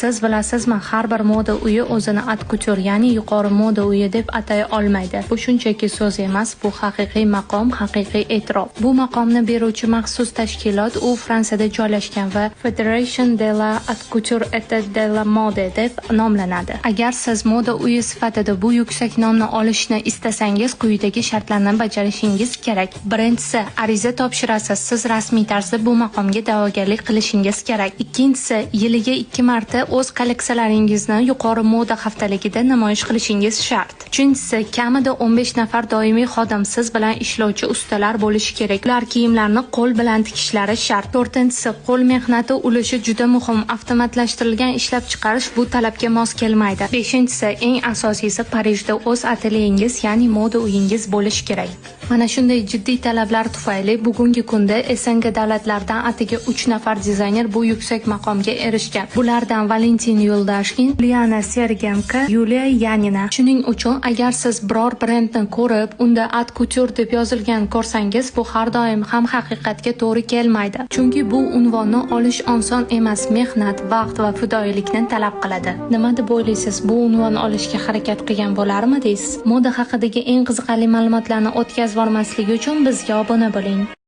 Siz bilasizmi, har bir moda uyi o'zini haute couture, ya'ni yuqori moda uyi deb atay olmaydi. Bu shunchaki so'z emas, bu haqiqiy maqom, haqiqiy e'tirof. Bu maqomni beruvchi maxsus tashkilot u Fransiyada joylashgan va Federation de la Haute Couture et de la Mode deb nomlanadi. Agar siz moda uyi sifatida bu yuksak nomni olishni istasangiz, quyidagi shartlarni bajarishingiz kerak. Birinchisi, ariza topshirasiz. Siz rasmiy tarzda bu maqomga da'vogarlik qilishingiz kerak. Ikkinchisi, yiliga 2 marta o'z kolleksiyalaringizni yuqori moda haftaligida namoyish qilishingiz shart. Uchinchisi, kamida 15 nafar doimiy xodim siz bilan ishlovchi ustalar bo'lishi kerak. Ular kiyimlarni qo'l bilan tikishlari shart. To'rtinchisi, qo'l mehnati ulushi juda muhim. Avtomatlashtirilgan ishlab chiqarish bu talabga mos kelmaydi. Beshinchisi, eng asosiysi, Parijda o'z atelyengiz, ya'ni moda uyingiz bo'lishi kerak. Mana shunday jiddiy talablar tufayli bugungi kunda SNG davlatlaridan atigi 3 nafar dizayner bu yuksak maqomga erishgan. Bulardan Valentin Yo'ldashkin, Liana Sergenko, Yuliya Yanina. Shuning uchun agar siz biror brendni ko'rib, unda haute couture deb yozilgan ko'rsangiz, bu har doim ham haqiqatga to'g'ri kelmaydi. Chunki bu unvonni olish oson emas, mehnat, vaqt va fidoyilikni talab qiladi. Nima deb o'ylaysiz? Bu unvon olishga harakat qilgan bo'larmidingiz? Moda haqidagi eng qiziqarli ma'lumotlarni o'tkazib bormasligi uchun bizga obuna bo'ling.